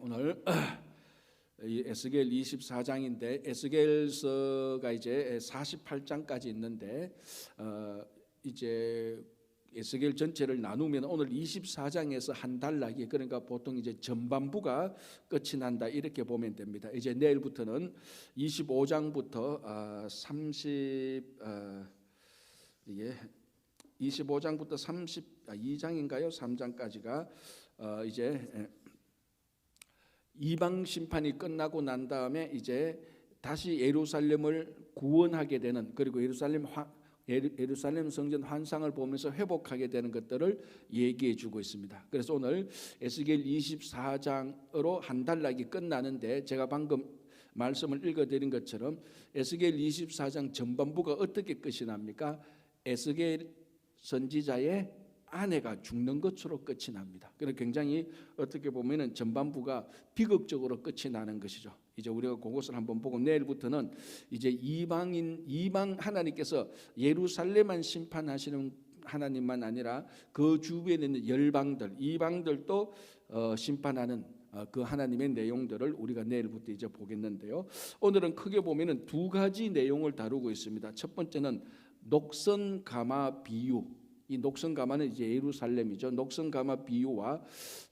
오늘 이 에스겔 24장인데 에스겔서가 이제 48장까지 있는데 이제 에스겔 전체를 나누면 오늘 24장에서 한 단락이, 그러니까 보통 이제 전반부가 끝이 난다 이렇게 보면 됩니다. 이제 내일부터는 25장부터 25장부터 32장인가요? 3장까지가 이제 이방 심판이 끝나고 난 다음에 이제 다시 예루살렘을 구원하게 되는, 그리고 예루살렘 성전 환상을 보면서 회복하게 되는 것들을 얘기해 주고 있습니다. 그래서 오늘 에스겔 24장으로 한 단락이 끝나는데, 제가 방금 말씀을 읽어드린 것처럼 에스겔 24장 전반부가 어떻게 끝이 납니까? 에스겔 선지자의 아내가 죽는 것으로 끝이 납니다. 그래서 굉장히 어떻게 보면은 전반부가 비극적으로 끝이 나는 것이죠. 이제 우리가 그것을 한번 보고 내일부터는 이제 이방 하나님께서 예루살렘만 심판하시는 하나님만 아니라 그 주변에 있는 열방들, 이방들도 심판하는 그 하나님의 내용들을 우리가 내일부터 이제 보겠는데요. 오늘은 크게 보면은 두 가지 내용을 다루고 있습니다. 첫 번째는 녹선 가마 비유. 이 녹선 가마는 이제 예루살렘이죠. 녹선 가마 비유와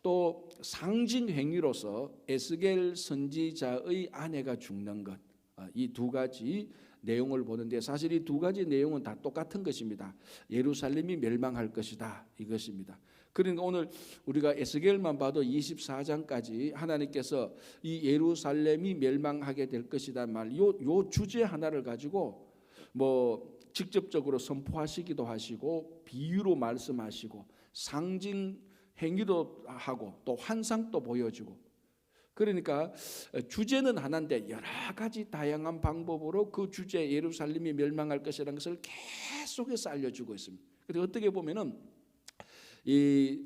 또 상징 행위로서 에스겔 선지자의 아내가 죽는 것, 이 두 가지 내용을 보는데, 사실 이 두 가지 내용은 다 똑같은 것입니다. 예루살렘이 멸망할 것이다, 이것입니다. 그러니까 오늘 우리가 에스겔만 봐도 24장까지 하나님께서 이 예루살렘이 멸망하게 될 것이다 말, 요 주제 하나를 가지고 뭐 직접적으로 선포하시기도 하시고 비유로 말씀하시고 상징 행위도 하고 또 환상도 보여주고, 그러니까 주제는 하나인데 여러 가지 다양한 방법으로 그 주제 예루살렘이 멸망할 것이라는 것을 계속해서 알려주고 있습니다. 그리고 어떻게 보면은 이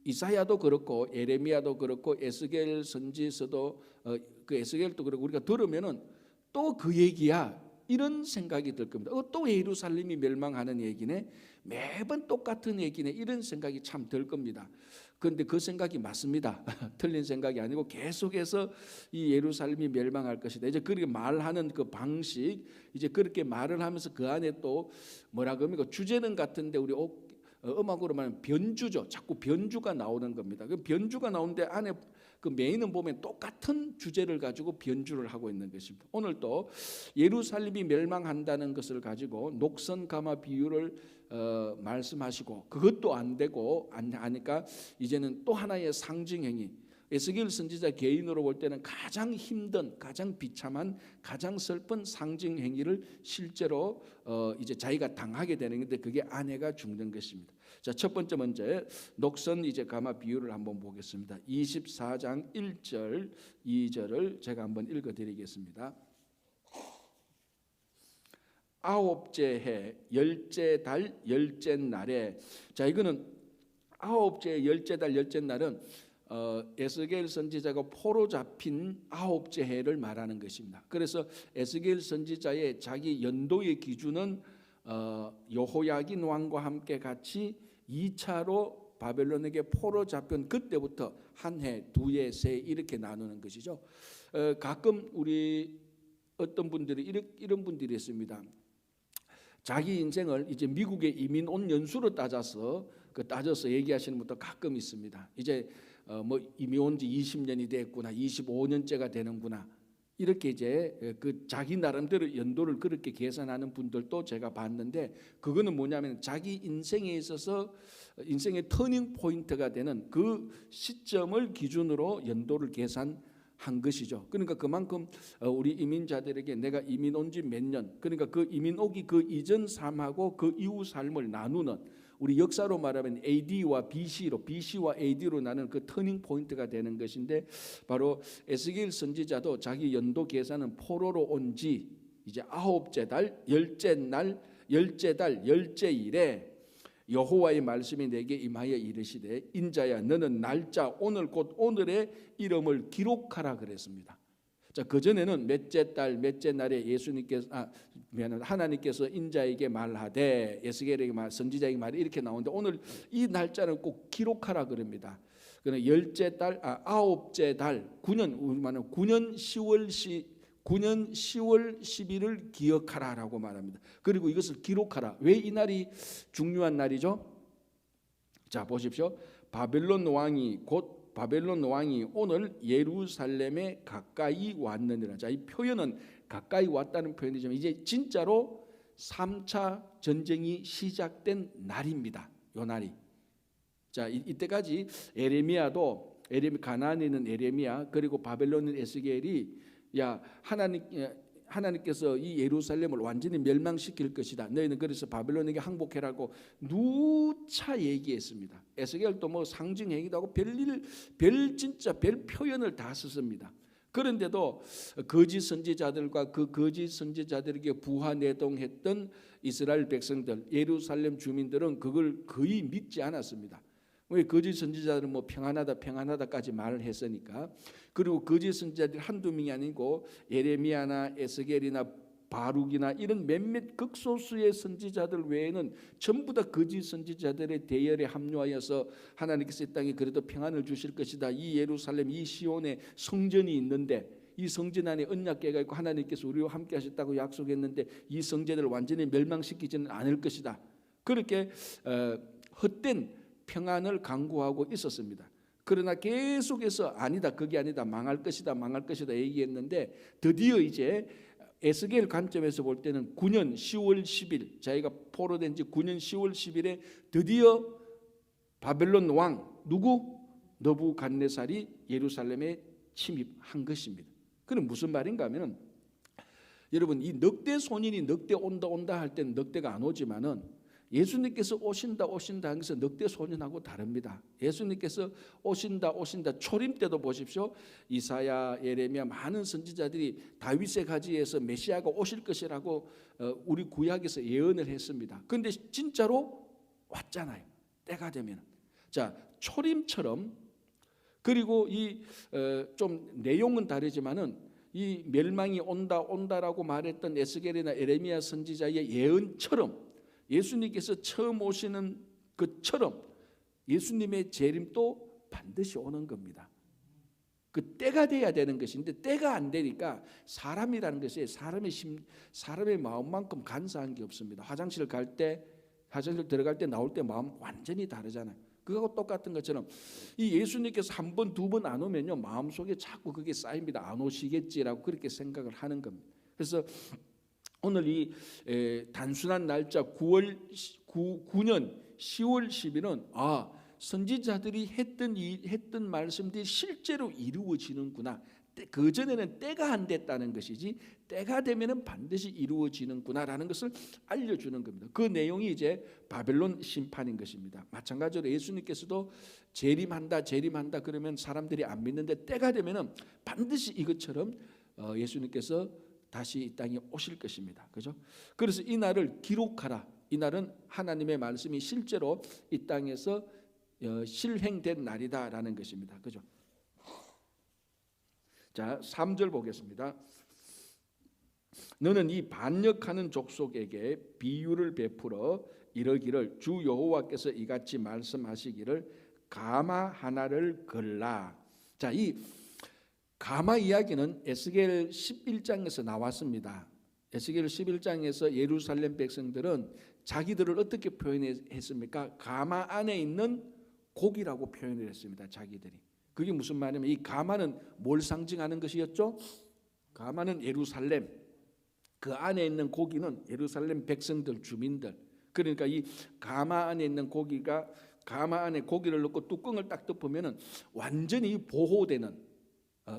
이사야도 그렇고 예레미야도 그렇고 에스겔 선지서도 그 에스겔도 그렇고 우리가 들으면은 또 그 얘기야, 이런 생각이 들 겁니다. 또 예루살렘이 멸망하는 얘기네, 매번 똑같은 얘기네, 이런 생각이 참 들 겁니다. 그런데 그 생각이 맞습니다. 틀린 생각이 아니고 계속해서 이 예루살렘이 멸망할 것이다, 이제 그렇게 말하는 그 방식, 이제 그렇게 말을 하면서 그 안에 또 뭐라 그럽니까? 주제는 같은데 우리 음악으로 말하면 변주죠. 자꾸 변주가 나오는 겁니다. 그 변주가 나오는데 안에 그 메인은 보면 똑같은 주제를 가지고 변주를 하고 있는 것입니다. 오늘 또 예루살렘이 멸망한다는 것을 가지고 녹선 가마 비유를 말씀하시고, 그것도 안 되고 안 하니까 이제는 또 하나의 상징 행위, 에스겔 선지자 개인으로 볼 때는 가장 힘든, 가장 비참한, 가장 슬픈 상징 행위를 실제로 이제 자기가 당하게 되는 건데, 그게 아내가 죽는 것입니다. 자, 첫 번째 문제, 녹선 이제 가마 비유를 한번 보겠습니다. 24장 1절 2절을 제가 한번 읽어드리겠습니다. 아홉째 해 열째 달 열째 날에, 자 이거는 아홉째 열째 달 열째 날은 에스겔 선지자가 포로 잡힌 아홉째 해를 말하는 것입니다. 그래서 에스겔 선지자의 자기 연도의 기준은 여호야긴 왕과 함께 같이 2차로 바벨론에게 포로 잡힌 그때부터 한 해, 두 해, 세 해 이렇게 나누는 것이죠. 가끔 우리 어떤 분들이 이런 분들이 있습니다. 자기 인생을 이제 미국에 이민 온 연수로 따져서 얘기하시는 분도 가끔 있습니다. 이제 뭐 이민 온 지 20년이 됐구나, 25년째가 되는구나, 이렇게 이제 그 자기 나름대로 연도를 그렇게 계산하는 분들도 제가 봤는데, 그거는 뭐냐면 자기 인생에 있어서 인생의 터닝 포인트가 되는 그 시점을 기준으로 연도를 계산한 것이죠. 그러니까 그만큼 우리 이민자들에게 내가 이민 온 지 몇 년, 그러니까 그 이민 오기 그 이전 삶하고 그 이후 삶을 나누는, 우리 역사로 말하면 AD와 BC와 AD로 나누는 그 터닝 포인트가 되는 것인데, 바로 에스겔 선지자도 자기 연도 계산은 포로로 온 지 이제 아홉째 달 열째 날 열째 달 열째 일에 여호와의 말씀이 내게 임하여 이르시되, 인자야 너는 날짜 오늘 곧 오늘의 이름을 기록하라 그랬습니다. 자, 그 전에는 몇째 달 몇째 날에 하나님께서 인자에게 말하되, 에스겔에게 선지자에게 말해, 이렇게 나오는데 오늘 이 날짜는 꼭 기록하라 그럽니다. 그러나 열째 달, 아홉째 달 9년 우리 말하는 9년 10월 10일을 기억하라라고 말합니다. 그리고 이것을 기록하라. 왜 이 날이 중요한 날이죠? 자, 보십시오. 바벨론 왕이 오늘 예루살렘에 가까이 왔느니라. 자, 이 표현은 가까이 왔다는 표현이지만 이제 진짜로 3차 전쟁이 시작된 날입니다. 요 날이. 자, 이때까지 가나안에 있는 에레미야 그리고 바벨론에 있는 에스겔이 하나님께서 이 예루살렘을 완전히 멸망시킬 것이다. 너희는 그래서 바벨론에게 항복해라고 누차 얘기했습니다. 에스겔도 뭐 상징 행위도 하고 별 표현을 다 썼습니다. 그런데도 거짓 선지자들과 그 거짓 선지자들에게 부하내동했던 이스라엘 백성들, 예루살렘 주민들은 그걸 거의 믿지 않았습니다. 왜? 거짓 선지자들은 뭐 평안하다까지 말을 했으니까. 그리고 거짓 선지자들이 한두 명이 아니고 예레미야나 에스겔이나 바룩이나 이런 몇몇 극소수의 선지자들 외에는 전부 다 거짓 선지자들의 대열에 합류하여서 하나님께서 이 땅에 그래도 평안을 주실 것이다. 이 예루살렘, 이 시온에 성전이 있는데 이 성전 안에 언약궤가 있고 하나님께서 우리와 함께 하셨다고 약속했는데 이 성전을 완전히 멸망시키지는 않을 것이다. 그렇게 헛된 평안을 강구하고 있었습니다. 그러나 계속해서 아니다, 그게 아니다, 망할 것이다 얘기했는데 드디어 이제 에스겔 관점에서 볼 때는 9년 10월 10일 자기가 포로된 지 9년 10월 10일에 드디어 바벨론 왕 누구? 느부갓네살이 예루살렘에 침입한 것입니다. 그럼 무슨 말인가 하면 여러분 이 넉대 손인이 넉대 온다 할 때는 넉대가 안 오지만은 예수님께서 오신다 하는 것은 넉대 소년하고 다릅니다. 예수님께서 오신다 초림 때도 보십시오. 이사야, 예레미야 많은 선지자들이 다윗의 가지에서 메시아가 오실 것이라고 우리 구약에서 예언을 했습니다. 그런데 진짜로 왔잖아요. 때가 되면. 자, 초림처럼 그리고 이 좀 내용은 다르지만은 이 멸망이 온다라고 말했던 에스겔이나 예레미야 선지자의 예언처럼 예수님께서 처음 오시는 것처럼 예수님의 재림도 반드시 오는 겁니다. 그 때가 돼야 되는 것인데 때가 안 되니까 사람이라는 것이 사람의 마음만큼 간사한 게 없습니다. 화장실 들어갈 때 나올 때 마음 완전히 다르잖아요. 그거하고 똑같은 것처럼 이 예수님께서 한 번, 두 번 안 오면요 마음속에 자꾸 그게 쌓입니다. 안 오시겠지라고 그렇게 생각을 하는 겁니다. 그래서 오늘 이 단순한 날짜 9년 10월 10일은 선지자들이 했던 말씀들이 실제로 이루어지는구나. 그 전에는 때가 안 됐다는 것이지 때가 되면은 반드시 이루어지는구나라는 것을 알려주는 겁니다. 그 내용이 이제 바벨론 심판인 것입니다. 마찬가지로 예수님께서도 재림한다 그러면 사람들이 안 믿는데 때가 되면은 반드시 이것처럼 예수님께서 다시 이 땅에 오실 것입니다. 그죠? 그래서 이 날을 기록하라. 이 날은 하나님의 말씀이 실제로 이 땅에서 실행된 날이다라는 것입니다. 그죠? 자, 3절 보겠습니다. 너는 이 반역하는 족속에게 비유를 베풀어 이르기를 주 여호와께서 이같이 말씀하시기를 가마 하나를 걸라. 자, 이 가마 이야기는 에스겔 11장에서 나왔습니다. 에스겔 11장에서 예루살렘 백성들은 자기들을 어떻게 표현했습니까? 가마 안에 있는 고기라고 표현을 했습니다. 자기들이. 그게 무슨 말이냐면 이 가마는 뭘 상징하는 것이었죠? 가마는 예루살렘. 그 안에 있는 고기는 예루살렘 백성들, 주민들. 그러니까 이 가마 안에 있는 고기가 가마 안에 고기를 넣고 뚜껑을 딱 덮으면은 완전히 보호되는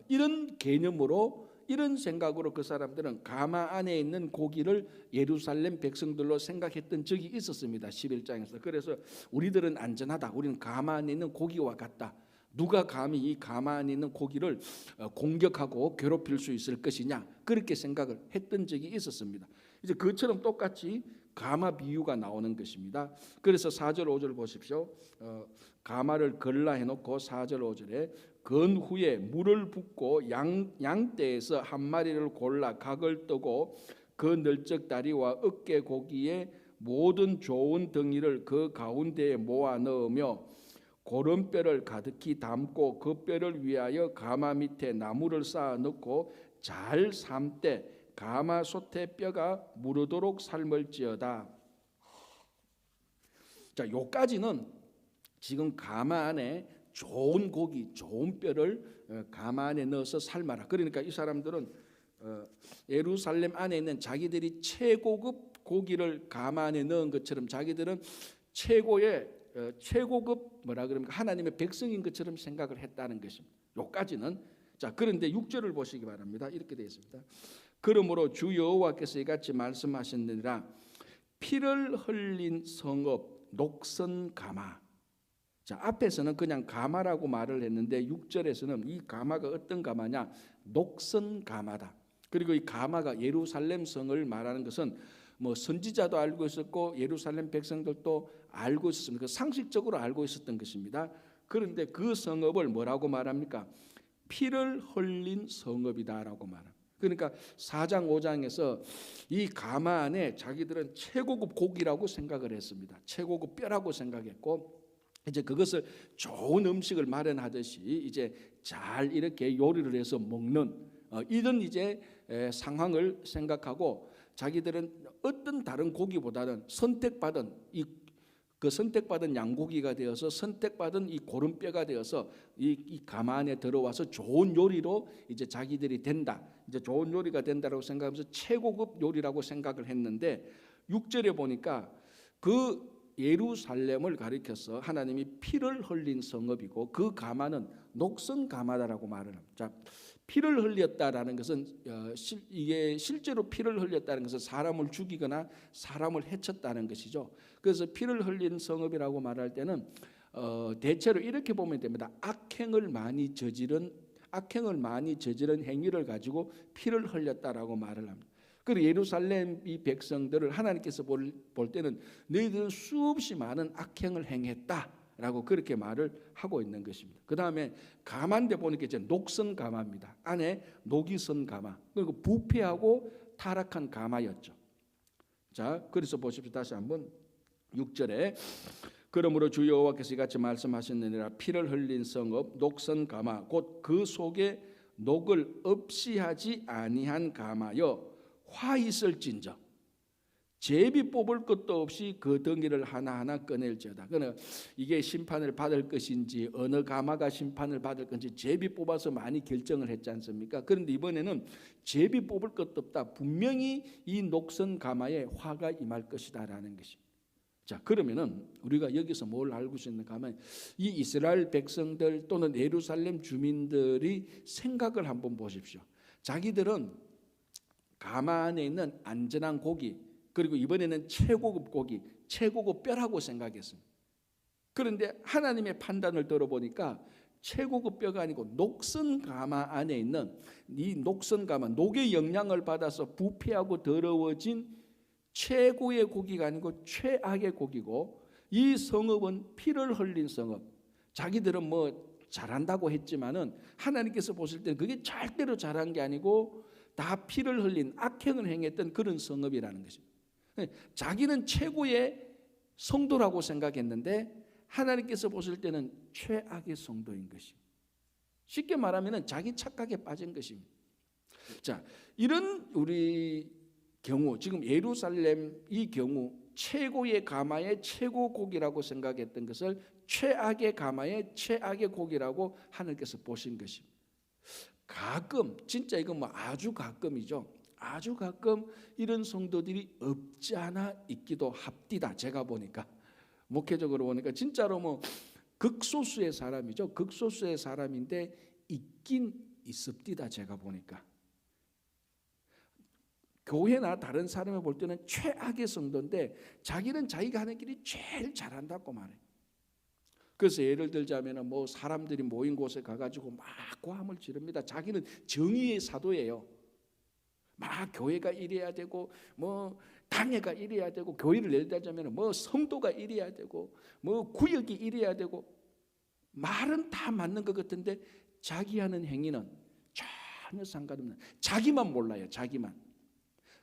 이런 개념으로 이런 생각으로 그 사람들은 가마 안에 있는 고기를 예루살렘 백성들로 생각했던 적이 있었습니다. 11장에서. 그래서 우리들은 안전하다. 우리는 가마 안에 있는 고기와 같다. 누가 감히 이 가마 안에 있는 고기를 공격하고 괴롭힐 수 있을 것이냐 그렇게 생각을 했던 적이 있었습니다. 이제 그처럼 똑같이 가마 비유가 나오는 것입니다. 그래서 4절 5절 보십시오. 가마를 걸라 해놓고 4절 5절에 건 후에 물을 붓고 양떼에서 한 마리를 골라 각을 뜨고 그 널쩍 다리와 어깨 고기에 모든 좋은 덩이를 그 가운데에 모아 넣으며 고른 뼈를 가득히 담고 그 뼈를 위하여 가마 밑에 나무를 쌓아 넣고 잘 삶되 가마솥의 뼈가 무르도록 삶을지어다. 자, 요까지는 지금 가마 안에 좋은 고기, 좋은 뼈를 가마 안에 넣어서 삶아라. 그러니까 이 사람들은 예루살렘 안에 있는 자기들이 최고급 고기를 가마 안에 넣은 것처럼 자기들은 최고급 뭐라 그럽니까? 하나님의 백성인 것처럼 생각을 했다는 것입니다. 요까지는. 자, 그런데 6절을 보시기 바랍니다. 이렇게 되어 있습니다. 그러므로 주 여호와께서 이같이 말씀하셨느니라. 피를 흘린 성읍 녹선 가마. 자, 앞에서는 그냥 가마라고 말을 했는데 6절에서는 이 가마가 어떤 가마냐? 녹선 가마다. 그리고 이 가마가 예루살렘 성을 말하는 것은 뭐 선지자도 알고 있었고 예루살렘 백성들도 알고 있었습니다. 그 상식적으로 알고 있었던 것입니다. 그런데 그 성읍을 뭐라고 말합니까? 피를 흘린 성읍이다라고 말합니다. 그러니까 4장 5장에서 이 가마 안에 자기들은 최고급 고기라고 생각을 했습니다. 최고급 뼈라고 생각했고 이제 그것을 좋은 음식을 마련하듯이 이제 잘 이렇게 요리를 해서 먹는 이런 이제 상황을 생각하고 자기들은 어떤 다른 고기보다는 선택받은 그 선택받은 양고기가 되어서 선택받은 이 고른 뼈가 되어서 이 가마 안에 들어와서 좋은 요리로 이제 자기들이 된다. 이제 좋은 요리가 된다라고 생각하면서 최고급 요리라고 생각을 했는데 6절에 보니까 그 예루살렘을 가리켜서 하나님이 피를 흘린 성읍이고 그 가마는 녹선 가마다라고 말을 합니다. 자, 피를 흘렸다라는 것은 이게 실제로 피를 흘렸다는 것은 사람을 죽이거나 사람을 해쳤다는 것이죠. 그래서 피를 흘린 성읍이라고 말할 때는 대체로 이렇게 보면 됩니다. 악행을 많이 저지른 행위를 가지고 피를 흘렸다라고 말을 합니다. 그리고 예루살렘 이 백성들을 하나님께서 볼 때는 너희들은 수없이 많은 악행을 행했다라고 그렇게 말을 하고 있는 것입니다. 그 다음에 가마인데 보니까 이제 녹선 가마입니다. 안에 녹이 선 가마. 그리고 부패하고 타락한 가마였죠. 자, 그래서 보십시오. 다시 한번 6절에 그러므로 주 여호와께서 이같이 말씀하셨느니라. 피를 흘린 성읍 녹선 가마 곧 그 속에 녹을 없이 하지 아니한 가마여 화 있을진저 제비 뽑을 것도 없이 그 덩이를 하나하나 꺼낼지어다. 그러나 이게 심판을 받을 것인지 어느 가마가 심판을 받을 건지 제비 뽑아서 많이 결정을 했지 않습니까? 그런데 이번에는 제비 뽑을 것도 없다. 분명히 이 녹선 가마에 화가 임할 것이다라는 것입니다. 자, 그러면은 우리가 여기서 뭘 알고 있는가 하면 이 이스라엘 백성들 또는 예루살렘 주민들이 생각을 한번 보십시오. 자기들은 가마 안에 있는 안전한 고기 그리고 이번에는 최고급 고기, 최고급 뼈라고 생각했습니다. 그런데 하나님의 판단을 들어보니까 최고급 뼈가 아니고 녹선 가마 안에 있는 이 녹선 가마, 녹의 영향을 받아서 부패하고 더러워진 최고의 고기가 아니고 최악의 고기고 이 성읍은 피를 흘린 성읍. 자기들은 뭐 잘한다고 했지만은 하나님께서 보실 때는 그게 절대로 잘한 게 아니고 다 피를 흘린 악행을 행했던 그런 성읍이라는 것입니다. 자기는 최고의 성도라고 생각했는데 하나님께서 보실 때는 최악의 성도인 것입니다. 쉽게 말하면 자기 착각에 빠진 것입니다. 자, 이런 우리 경우 지금 예루살렘 이 경우 최고의 가마의 최고 고기라고 생각했던 것을 최악의 가마의 최악의 고기라고 하나님께서 보신 것입니다. 가끔 진짜 이건 뭐 아주 가끔이죠. 아주 가끔 이런 성도들이 없지 않아 있기도 합디다. 제가 보니까 목회적으로 보니까 진짜로 뭐 극소수의 사람이죠. 극소수의 사람인데 있긴 있습디다. 제가 보니까 교회나 다른 사람을 볼 때는 최악의 성도인데 자기는 자기가 하는 길이 제일 잘한다고 말해요. 그래서 예를 들자면 뭐 사람들이 모인 곳에 가가지고 막 고함을 지릅니다. 자기는 정의의 사도예요. 막 교회가 이래야 되고 뭐 당회가 이래야 되고 교회를 예를 들자면 뭐 성도가 이래야 되고 뭐 구역이 이래야 되고 말은 다 맞는 것 같은데 자기 하는 행위는 전혀 상관없는 자기만 몰라요. 자기만.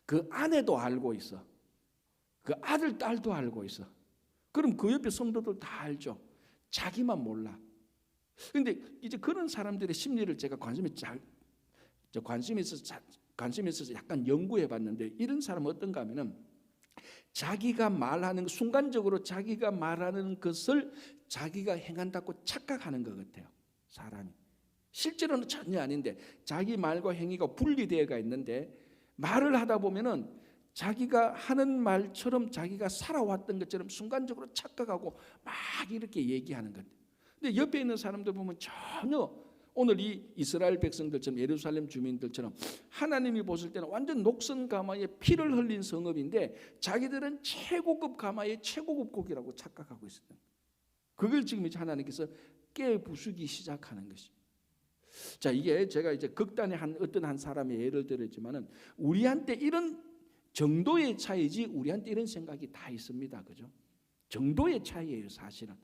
그 아내도 알고 있어. 그 아들 딸도 알고 있어. 그럼 그 옆에 성도들 다 알죠. 자기만 몰라. 그런데 이제 그런 사람들의 심리를 제가 관심이 있어서 약간 연구해 봤는데, 이런 사람은 어떤가 하면은 자기가 말하는, 순간적으로 자기가 말하는 것을 자기가 행한다고 착각하는 것 같아요. 사람이 실제로는 전혀 아닌데 자기 말과 행위가 분리되어가 있는데, 말을 하다 보면은 자기가 하는 말처럼 자기가 살아왔던 것처럼 순간적으로 착각하고 막 이렇게 얘기하는 것. 근데 옆에 있는 사람들 보면 전혀 오늘 이 이스라엘 백성들처럼, 예루살렘 주민들처럼 하나님이 보실 때는 완전 녹슨 가마에 피를 흘린 성읍인데 자기들은 최고급 가마의 최고급 고기라고 착각하고 있어요. 그걸 지금 이제 하나님께서 깨부수기 시작하는 것입니다. 자, 이게 제가 이제 극단의 어떤 한 사람의 예를 들었지만은, 우리한테 이런 정도의 차이지 우리한테 이런 생각이 다 있습니다. 그죠? 정도의 차이예요, 사실은.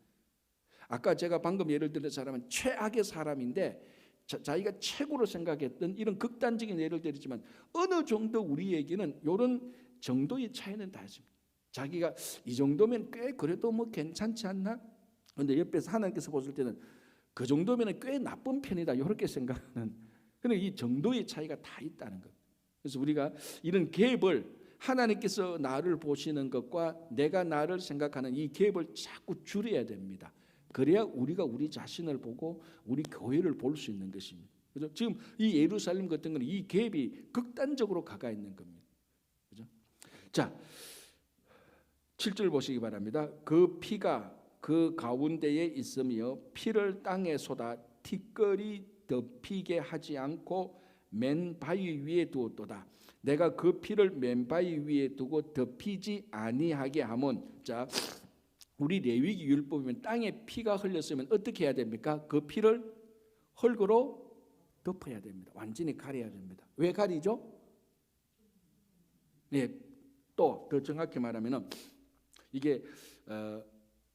아까 제가 방금 예를 들은 사람은 최악의 사람인데 자기가 최고로 생각했던 이런 극단적인 예를 들었지만, 어느 정도 우리에게는 이런 정도의 차이는 다 있습니다. 자기가 이 정도면 꽤 그래도 뭐 괜찮지 않나? 그런데 옆에서 하나님께서 보실 때는 그 정도면 꽤 나쁜 편이다, 이렇게 생각하는, 그런 이 정도의 차이가 다 있다는 것. 그래서 우리가 이런 갭을, 하나님께서 나를 보시는 것과 내가 나를 생각하는 이 갭을 자꾸 줄여야 됩니다. 그래야 우리가 우리 자신을 보고 우리 교회를 볼 수 있는 것입니다. 그죠? 지금 이 예루살렘 같은 거는 이 갭이 극단적으로 가가 있는 겁니다. 그죠? 자, 7절 보시기 바랍니다. 그 피가 그 가운데에 있으며 피를 땅에 쏟아 티끌이 덮이게 하지 않고 맨 바위 위에 두었도다. 내가 그 피를 맨 바위 위에 두고 덮이지 아니하게 하면, 자, 우리 레위기 율법이면 땅에 피가 흘렸으면 어떻게 해야 됩니까? 그 피를 흙으로 덮어야 됩니다. 완전히 가려야 됩니다. 왜 가리죠? 네, 또 더 정확히 말하면은 이게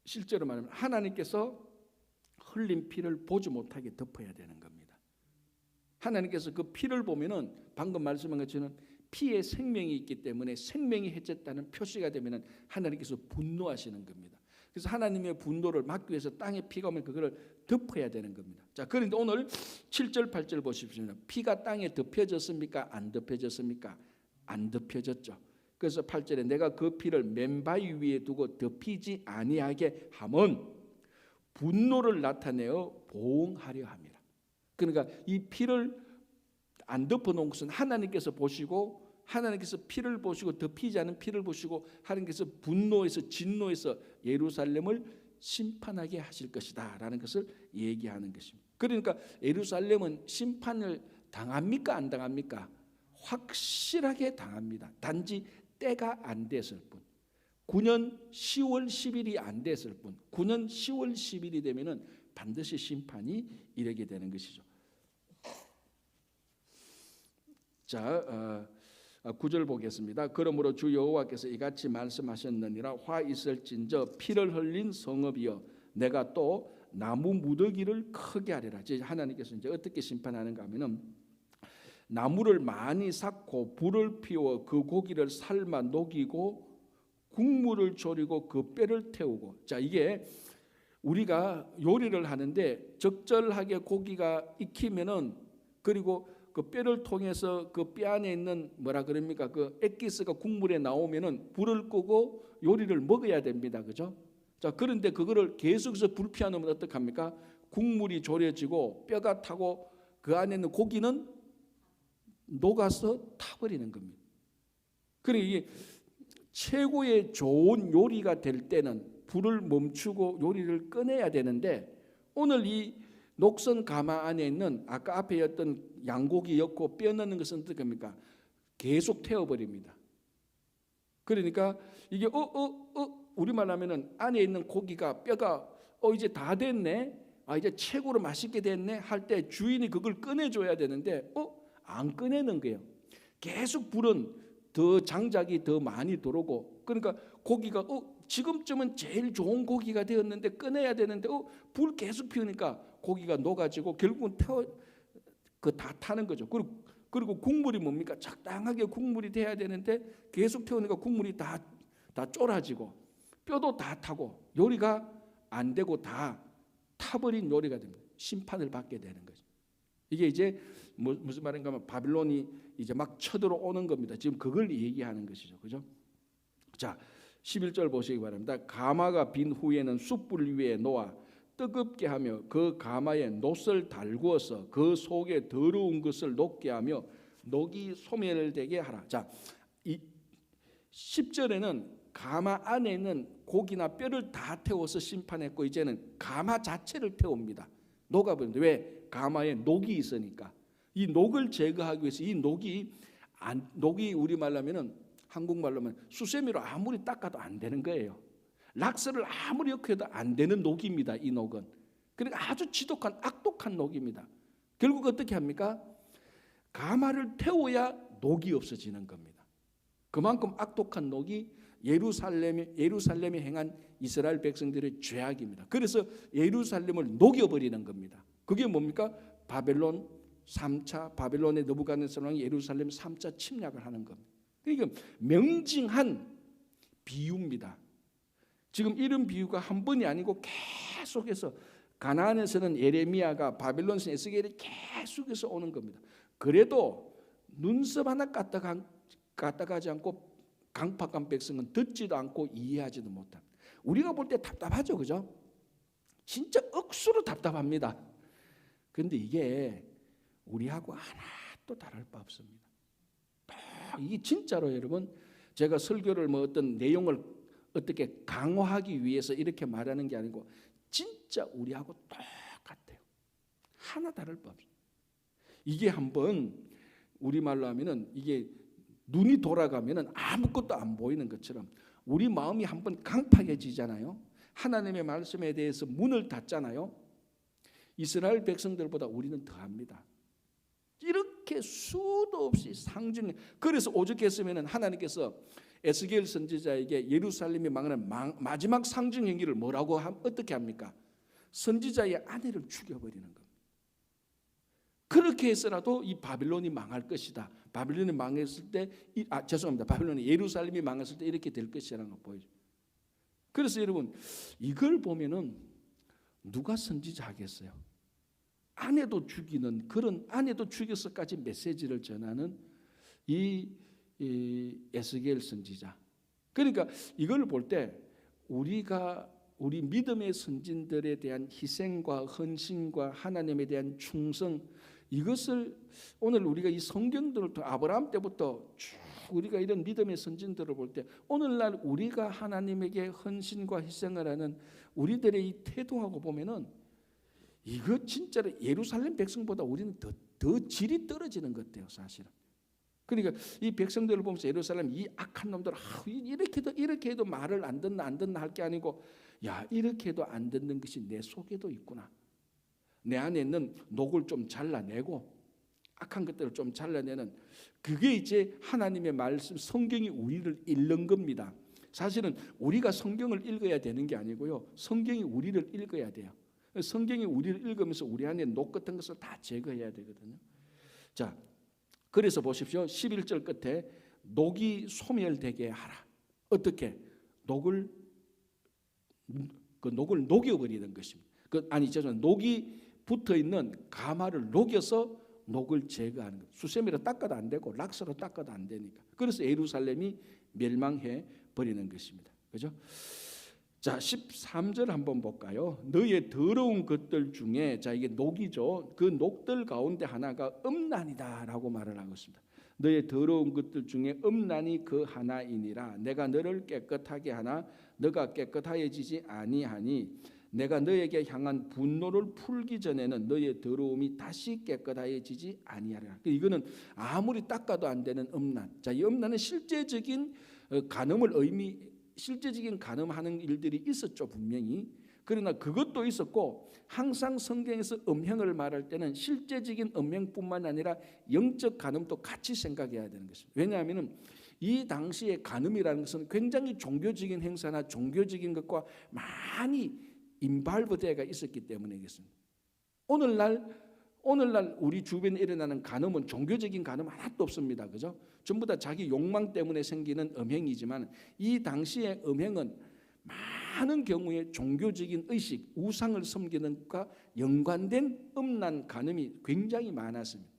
실제로 말하면 하나님께서 흘린 피를 보지 못하게 덮어야 되는 겁니다. 하나님께서 그 피를 보면은 방금 말씀한 것처럼 피에 생명이 있기 때문에 생명이 해졌다는 표시가 되면은 하나님께서 분노하시는 겁니다. 그래서 하나님의 분노를 막기 위해서 땅에 피가 오면 그거를 덮어야 되는 겁니다. 자, 그런데 오늘 7절 8절 보십시오. 피가 땅에 덮여졌습니까? 안 덮여졌습니까? 안 덮여졌죠. 그래서 8절에 내가 그 피를 맨바위 위에 두고 덮이지 아니하게 하면 분노를 나타내어 보응하려 함이라. 그러니까 이 피를 안 덮어놓은 것은 하나님께서 보시고, 하나님께서 피를 보시고 덮이지 않은 피를 보시고 하나님께서 분노해서 진노해서 예루살렘을 심판하게 하실 것이다 라는 것을 얘기하는 것입니다. 그러니까 예루살렘은 심판을 당합니까? 안 당합니까? 확실하게 당합니다. 단지 때가 안 됐을 뿐. 9년 10월 10일이 안 됐을 뿐. 9년 10월 10일이 되면은 반드시 심판이 이르게 되는 것이죠. 자, 9절 보겠습니다. 그러므로 주 여호와께서 이같이 말씀하셨느니라. 화 있을진저 피를 흘린 성읍이여, 내가 또 나무 무더기를 크게 하리라. 이제 하나님께서 이제 어떻게 심판하는가 하면은, 나무를 많이 삭고 불을 피워 그 고기를 삶아 녹이고 국물을 졸이고 그 뼈를 태우고. 자, 이게 우리가 요리를 하는데 적절하게 고기가 익히면은, 그리고 그 뼈를 통해서 그 뼈 안에 있는 뭐라 그럽니까? 그 액기스가 국물에 나오면은 불을 끄고 요리를 먹어야 됩니다. 그죠? 자, 그런데 그거를 계속해서 불 피워놓으면 어떡합니까? 국물이 졸여지고 뼈가 타고 그 안에 있는 고기는 녹아서 타버리는 겁니다. 그러니까 이게 최고의 좋은 요리가 될 때는 불을 멈추고 요리를 꺼내야 되는데, 오늘 이 녹슨 가마 안에 있는 아까 앞에 였던 양고기 엮고 뼈 넣는 것은 어떻게 합니까? 계속 태워버립니다. 그러니까 이게 우리말 하면은 안에 있는 고기가 뼈가 이제 다 됐네, 이제 최고로 맛있게 됐네 할 때 주인이 그걸 꺼내줘야 되는데 안 꺼내는 거예요. 계속 불은 더 장작이 더 많이 들어오고, 그러니까 고기가 지금쯤은 제일 좋은 고기가 되었는데 꺼내야 되는데 불 계속 피우니까 고기가 녹아지고 결국은 다 타는 거죠. 그리고 국물이 뭡니까? 적당하게 국물이 돼야 되는데 계속 태우니까 국물이 다 쫄아지고 뼈도 다 타고 요리가 안 되고 다 타버린 요리가 됩니다. 심판을 받게 되는 거죠. 이게 이제 무슨 말인가 하면 바빌론이 이제 막 쳐들어오는 겁니다. 지금 그걸 얘기하는 것이죠. 그죠? 자, 11절 보시기 바랍니다. 가마가 빈 후에는 숯불 위에 놓아 뜨겁게 하며 그 가마에 놋을 달구어서 그 속에 더러운 것을 녹게 하며 녹이 소멸되게 하라. 자, 이 10절에는 가마 안에 있는 고기나 뼈를 다 태워서 심판했고 이제는 가마 자체를 태웁니다. 녹아버린다. 왜? 가마에 녹이 있으니까. 이 녹을 제거하기 위해서 이 녹이 우리말로 하면은 한국말로 하면 수세미로 아무리 닦아도 안 되는 거예요. 락스를 아무리 역해도 안 되는 녹입니다. 이 녹은. 그러니까 아주 지독한 악독한 녹입니다. 결국 어떻게 합니까? 가마를 태워야 녹이 없어지는 겁니다. 그만큼 악독한 녹이 예루살렘에 행한 이스라엘 백성들의 죄악입니다. 그래서 예루살렘을 녹여버리는 겁니다. 그게 뭡니까? 바벨론 3차 바벨론의 느부갓네살 왕이 예루살렘 3차 침략을 하는 겁니다. 그러니까 명징한 비유입니다. 지금 이런 비유가 한 번이 아니고 계속해서 가나안에서는 예레미야가 바벨론에서 에스겔이 계속해서 오는 겁니다. 그래도 눈썹 하나 까딱하지 않고 강팍한 백성은 듣지도 않고 이해하지도 못합니다. 우리가 볼 때 답답하죠, 그죠? 진짜 억수로 답답합니다. 그런데 이게 우리하고 하나도 다를 바 없습니다. 이게 진짜로 여러분, 제가 설교를 어떤 내용을 어떻게 강화하기 위해서 이렇게 말하는 게 아니고 진짜 우리하고 똑같아요. 하나 다를 바 없어요. 이게 한번 우리말로 하면은 이게 눈이 돌아가면은 아무것도 안 보이는 것처럼 우리 마음이 한번 강팍해지잖아요. 하나님의 말씀에 대해서 문을 닫잖아요. 이스라엘 백성들보다 우리는 더합니다. 이렇게 수도 없이 상징. 그래서 오죽했으면은 하나님께서 에스겔 선지자에게 예루살렘이 망하는 마지막 상징 행위를 뭐라고 어떻게 합니까? 선지자의 아내를 죽여버리는 겁니다. 그렇게 해서라도 이 바빌론이 망할 것이다. 바빌론이 망했을 때, 바빌론이 예루살렘이 망했을 때 이렇게 될 것이라는 걸 보여줘. 그래서 여러분 이걸 보면은 누가 선지자 하겠어요? 아내도 죽이는 그런 아내도 죽여서까지 메시지를 전하는 이 에스겔 선지자. 그러니까 이걸 볼 때 우리 믿음의 선진들에 대한 희생과 헌신과 하나님에 대한 충성, 이것을 오늘 우리가 이 성경들을 아브라함 때부터 쭉 우리가 이런 믿음의 선진들을 볼 때 오늘날 우리가 하나님에게 헌신과 희생을 하는 우리들의 이 태도하고 보면은 이거 진짜로 예루살렘 백성보다 우리는 더 질이 떨어지는 것 같아요, 사실은. 그러니까 이 백성들을 보면서 예루살렘 이 악한 놈들 이렇게 해도 말을 안 듣나 할 게 아니고, 야, 이렇게 해도 안 듣는 것이 내 속에도 있구나. 내 안에 있는 녹을 좀 잘라내고 악한 것들을 좀 잘라내는, 그게 이제 하나님의 말씀 성경이 우리를 읽는 겁니다. 사실은 우리가 성경을 읽어야 되는 게 아니고요, 성경이 우리를 읽어야 돼요. 성경이 우리를 읽으면서 우리 안에 녹 같은 것을 다 제거해야 되거든요. 자, 그래서 보십시오. 11절 끝에 녹이 소멸되게 하라. 어떻게? 녹을 녹여버리는 것입니다. 녹이 붙어있는 가마를 녹여서 녹을 제거하는 것. 수세미로 닦아도 안 되고 락스로 닦아도 안 되니까. 그래서 예루살렘이 멸망해 버리는 것입니다. 그죠? 자, 13절 한번 볼까요? 너의 더러운 것들 중에, 자, 이게 녹이죠. 그 녹들 가운데 하나가 음란이다라고 말을 하고 있습니다. 너의 더러운 것들 중에 음란이 그 하나이니라. 내가 너를 깨끗하게 하나 너가 깨끗하여지지 아니하니 내가 너에게 향한 분노를 풀기 전에는 너의 더러움이 다시 깨끗하여지지 아니하리라. 이거는 아무리 닦아도 안 되는 음란. 자, 이 음란은 실제적인 실제적인 간음하는 일들이 있었죠, 분명히. 그러나 그것도 있었고, 항상 성경에서 음행을 말할 때는 실제적인 음행뿐만 아니라 영적 간음도 같이 생각해야 되는 것입니다. 왜냐하면 이 당시에 간음이라는 것은 굉장히 종교적인 행사나 종교적인 것과 많이 인발브대가 있었기 때문이겠습니다. 오늘날 우리 주변에 일어나는 간음은 종교적인 간음 하나도 없습니다. 그죠? 전부 다 자기 욕망 때문에 생기는 음행이지만 이 당시의 음행은 많은 경우에 종교적인 의식, 우상을 섬기는 것과 연관된 음란 간음이 굉장히 많았습니다.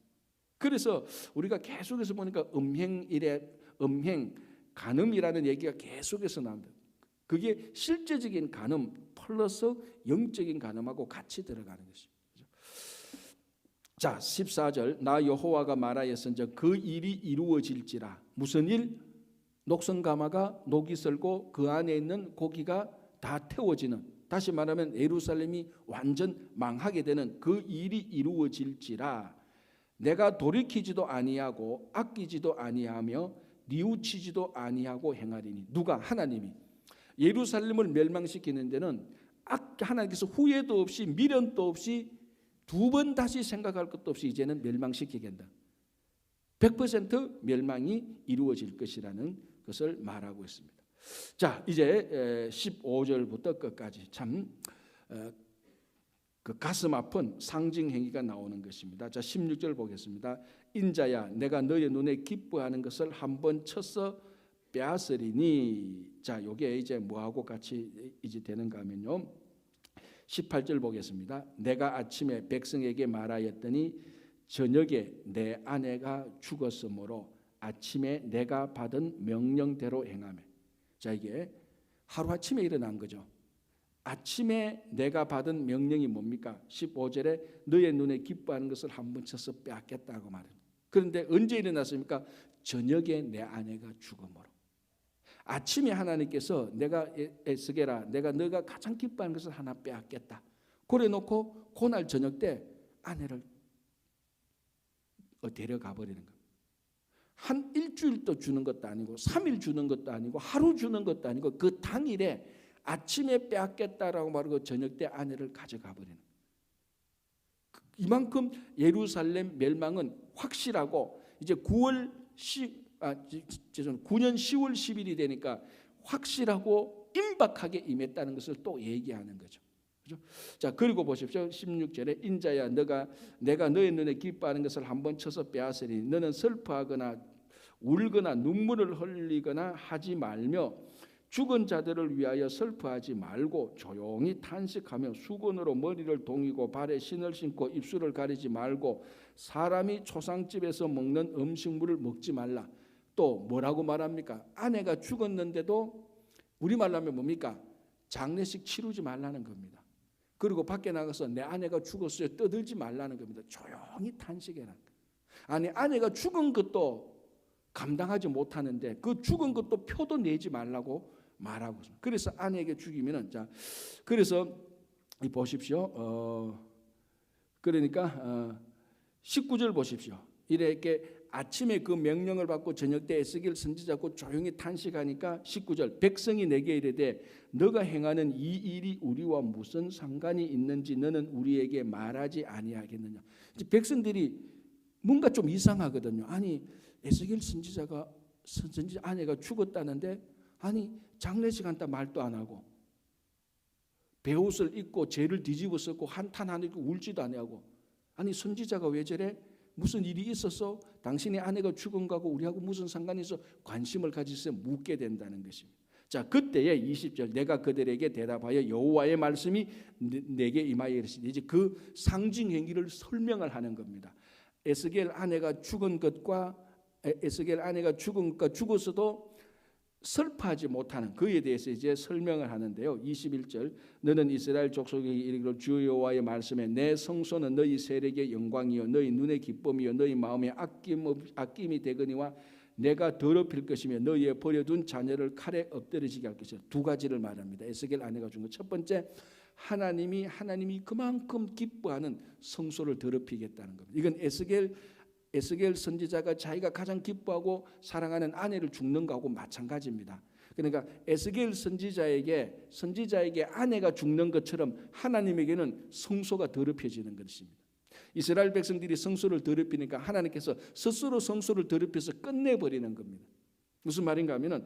그래서 우리가 계속해서 보니까 음행 간음이라는 얘기가 계속해서 나옵니다. 그게 실제적인 간음 플러스 영적인 간음하고 같이 들어가는 것입니다. 자, 14절 나 여호와가 말하였은즉 그 일이 이루어질지라. 무슨 일? 녹성가마가 녹이 슬고 그 안에 있는 고기가 다 태워지는, 다시 말하면 예루살렘이 완전 망하게 되는 그 일이 이루어질지라. 내가 돌이키지도 아니하고 아끼지도 아니하며 뉘우치지도 아니하고 행하리니. 누가? 하나님이 예루살렘을 멸망시키는 데는 하나님께서 후회도 없이 미련도 없이 두 번 다시 생각할 것도 없이 이제는 멸망시키겠다. 100% 멸망이 이루어질 것이라는 것을 말하고 있습니다. 자, 이제 15절부터 끝까지 참 그 가슴 아픈 상징 행위가 나오는 것입니다. 자, 16절 보겠습니다. 인자야, 내가 너의 눈에 기뻐하는 것을 한번 쳐서 빼앗으리니. 자, 요게 이제 뭐하고 같이 이제 되는가 하면요, 18절 보겠습니다. 내가 아침에 백성에게 말하였더니 저녁에 내 아내가 죽었으므로 아침에 내가 받은 명령대로 행하매. 자, 이게 하루아침에 일어난 거죠. 아침에 내가 받은 명령이 뭡니까? 15절에 너의 눈에 기뻐하는 것을 한번 쳐서 빼앗겠다고 말합니다. 그런데 언제 일어났습니까? 저녁에 내 아내가 죽음으로. 아침에 하나님께서 내가 에스겔아, 내가 너가 가장 기뻐하는 것을 하나 빼앗겠다. 그래 놓고 그날 저녁 때 아내를 데려가 버리는 거예요. 한 일주일도 주는 것도 아니고 3일 주는 것도 아니고 하루 주는 것도 아니고 그 당일에 아침에 빼앗겠다라고 말하고 저녁 때 아내를 가져가 버리는 거예요. 이만큼 예루살렘 멸망은 확실하고 이제 9년 10월 10일이 되니까 확실하고 임박하게 임했다는 것을 또 얘기하는 거죠. 그렇죠? 자, 그리고 보십시오. 16절에 인자야, 내가 너의 눈에 기뻐하는 것을 한번 쳐서 빼앗으니 너는 슬퍼하거나 울거나 눈물을 흘리거나 하지 말며 죽은 자들을 위하여 슬퍼하지 말고 조용히 탄식하며 수건으로 머리를 동이고 발에 신을 신고 입술을 가리지 말고 사람이 초상집에서 먹는 음식물을 먹지 말라. 또 뭐라고 말합니까? 아내가 죽었는데도 우리말로 하면 뭡니까? 장례식 치르지 말라는 겁니다. 그리고 밖에 나가서 내 아내가 죽었어요 떠들지 말라는 겁니다. 조용히 탄식해라. 아니, 아내가 죽은 것도 감당하지 못하는데 그 죽은 것도 표도 내지 말라고 말하고 있습니다. 그래서 아내에게 죽이면은, 자, 그래서 보십시오. 그러니까 19절 보십시오. 이렇게 아침에 그 명령을 받고 저녁 때 에스겔 선지자고 조용히 탄식하니까 19절 백성이 내게 이르되 너가 행하는 이 일이 우리와 무슨 상관이 있는지 너는 우리에게 말하지 아니하겠느냐. 이제 백성들이 뭔가 좀 이상하거든요. 아니, 에스겔 선지자가 아내가 죽었다는데 아니 장례식 한다 말도 안 하고 베옷을 입고 죄를 뒤집어 쓰고 한탄 안 하고 울지도 아니하고, 아니 선지자가 왜 저래? 무슨 일이 있어서 당신의 아내가 죽은 거하고 우리하고 무슨 상관이 있어? 관심을 가지서 묻게 된다는 것입니다. 자, 그때에 20절 내가 그들에게 대답하여 여호와의 말씀이 내게 임하여 이르시되, 이제 그 상징 행위를 설명을 하는 겁니다. 에스겔 아내가 죽은 것과 죽었어도 슬퍼하지 못하는 그에 대해서 이제 설명을 하는데요. 21절 너는 이스라엘 족속에게 이르기를 주 여호와의 말씀에 내 성소는 너희 세력의 영광이요 너희 눈의 기쁨이요 너희 마음의 아낌이 되거니와 내가 더럽힐 것이며 너희의 버려둔 자녀를 칼에 엎드려지게 할 것이다. 두 가지를 말합니다. 에스겔 아내가 준 것. 첫 번째, 하나님이 그만큼 기뻐하는 성소를 더럽히겠다는 겁니다. 이건 에스겔 선지자가 자기가 가장 기뻐하고 사랑하는 아내를 죽는 거하고 마찬가지입니다. 그러니까 에스겔 선지자에게 아내가 죽는 것처럼 하나님에게는 성소가 더럽혀지는 것입니다. 이스라엘 백성들이 성소를 더럽히니까 하나님께서 스스로 성소를 더럽혀서 끝내버리는 겁니다. 무슨 말인가 하면은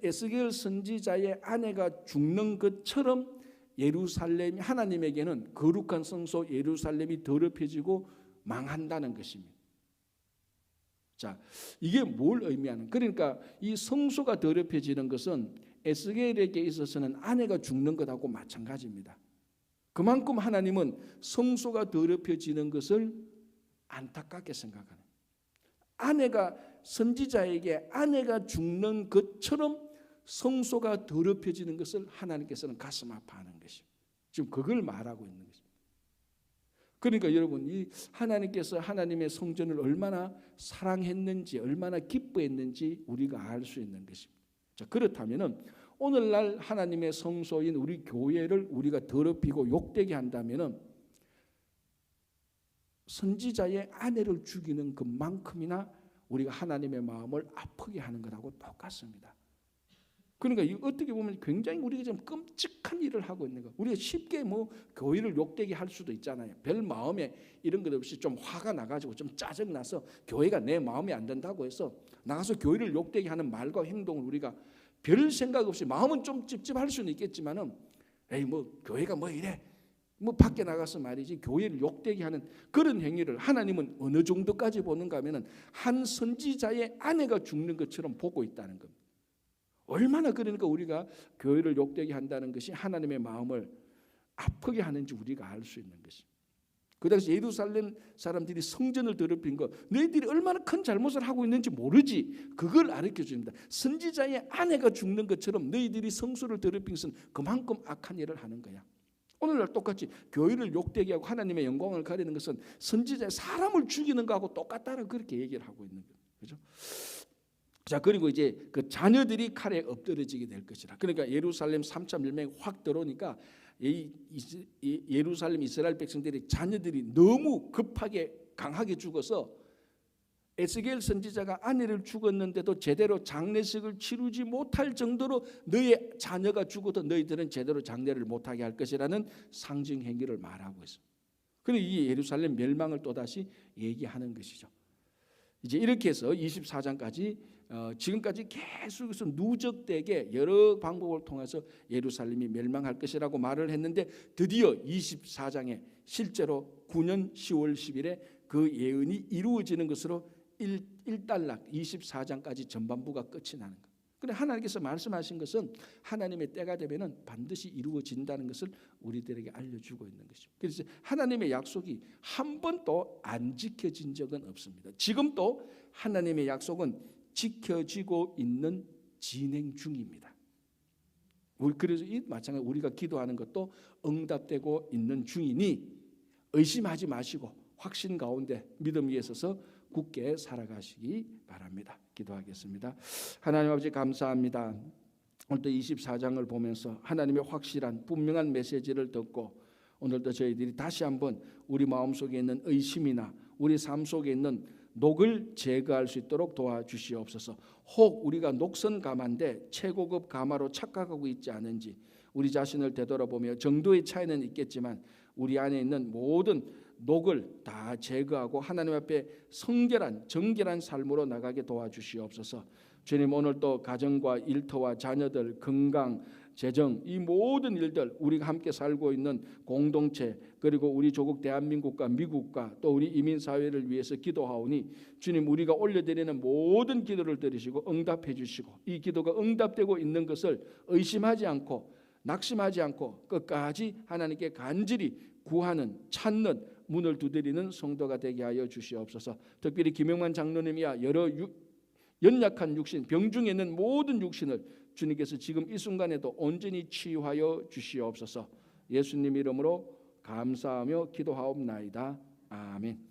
에스겔 선지자의 아내가 죽는 것처럼 예루살렘이 하나님에게는 거룩한 성소 예루살렘이 더럽혀지고 망한다는 것입니다. 자, 이게 뭘 의미하는? 그러니까 이 성소가 더럽혀지는 것은 에스겔에게 있어서는 아내가 죽는 것하고 마찬가지입니다. 그만큼 하나님은 성소가 더럽혀지는 것을 안타깝게 생각하는, 아내가 선지자에게 아내가 죽는 것처럼 성소가 더럽혀지는 것을 하나님께서는 가슴 아파하는 것입니다. 지금 그걸 말하고 있는 것입니다. 그러니까 여러분, 이 하나님께서 하나님의 성전을 얼마나 사랑했는지, 얼마나 기뻐했는지 우리가 알 수 있는 것입니다. 자, 그렇다면은 오늘날 하나님의 성소인 우리 교회를 우리가 더럽히고 욕되게 한다면은 선지자의 아내를 죽이는 그만큼이나 우리가 하나님의 마음을 아프게 하는 것하고 똑같습니다. 그러니까 어떻게 보면 굉장히 우리가 좀 끔찍한 일을 하고 있는 거. 우리가 쉽게 뭐 교회를 욕되게 할 수도 있잖아요. 별 마음에 이런 것 없이 좀 화가 나가지고 좀 짜증 나서 교회가 내 마음에 안 든다고 해서 나가서 교회를 욕되게 하는 말과 행동을 우리가 별 생각 없이, 마음은 좀 찝찝할 수는 있겠지만은 에이 뭐 교회가 뭐 이래, 뭐 밖에 나가서 말이지 교회를 욕되게 하는 그런 행위를 하나님은 어느 정도까지 보는가 하면은 한 선지자의 아내가 죽는 것처럼 보고 있다는 겁니다. 얼마나 그러니까 우리가 교회를 욕되게 한다는 것이 하나님의 마음을 아프게 하는지 우리가 알 수 있는 것입니다. 그 당시 예루살렘 사람들이 성전을 더럽힌 거, 너희들이 얼마나 큰 잘못을 하고 있는지 모르지? 그걸 가르쳐 줍니다. 선지자의 아내가 죽는 것처럼 너희들이 성소를 더럽힌 것은 그만큼 악한 일을 하는 거야. 오늘날 똑같이 교회를 욕되게 하고 하나님의 영광을 가리는 것은 선지자의 사람을 죽이는 거하고 똑같다는 그렇게 얘기를 하고 있는 거예요. 그렇죠? 자, 그리고 이제 그 자녀들이 칼에 엎드러지게 될 것이라. 그러니까 예루살렘 3차 멸망이 확 들어오니까 예루살렘 이스라엘 백성들의 자녀들이 너무 급하게 강하게 죽어서 에스겔 선지자가 아내를 죽었는데도 제대로 장례식을 치르지 못할 정도로 너의 자녀가 죽어도 너희들은 제대로 장례를 못하게 할 것이라는 상징 행위를 말하고 있습니다. 그리고 이 예루살렘 멸망을 또다시 얘기하는 것이죠. 이제 이렇게 해서 24장까지 지금까지 계속해서 누적되게 여러 방법을 통해서 예루살렘이 멸망할 것이라고 말을 했는데 드디어 24장에 실제로 9년 10월 10일에 그 예언이 이루어지는 것으로 일단락 24장까지 전반부가 끝이 나는 거예요. 그런데 하나님께서 말씀하신 것은 하나님의 때가 되면은 반드시 이루어진다는 것을 우리들에게 알려주고 있는 것입니다. 그래서 하나님의 약속이 한 번도 안 지켜진 적은 없습니다. 지금도 하나님의 약속은 지켜지고 있는 진행 중입니다. 그래서 이 마찬가지로 우리가 기도하는 것도 응답되고 있는 중이니 의심하지 마시고 확신 가운데 믿음 위에 서서 굳게 살아가시기 바랍니다. 기도하겠습니다. 하나님 아버지 감사합니다. 오늘도 24장을 보면서 하나님의 확실한 분명한 메시지를 듣고 오늘도 저희들이 다시 한번 우리 마음속에 있는 의심이나 우리 삶 속에 있는 녹을 제거할 수 있도록 도와주시옵소서. 혹 우리가 녹선 가마인데 최고급 가마로 착각하고 있지 않은지 우리 자신을 되돌아보며 정도의 차이는 있겠지만 우리 안에 있는 모든 녹을 다 제거하고 하나님 앞에 성결한 정결한 삶으로 나가게 도와주시옵소서. 주님, 오늘 또 가정과 일터와 자녀들, 건강, 재정, 이 모든 일들, 우리가 함께 살고 있는 공동체, 그리고 우리 조국 대한민국과 미국과 또 우리 이민사회를 위해서 기도하오니 주님, 우리가 올려드리는 모든 기도를 들으시고 응답해 주시고 이 기도가 응답되고 있는 것을 의심하지 않고 낙심하지 않고 끝까지 하나님께 간절히 구하는, 찾는, 문을 두드리는 성도가 되게 하여 주시옵소서. 특별히 김영만 장로님이야 여러 연약한 육신, 병중에 있는 모든 육신을 주님께서 지금 이 순간에도 온전히 치유하여 주시옵소서. 예수님 이름으로 감사하며 기도하옵나이다. 아멘.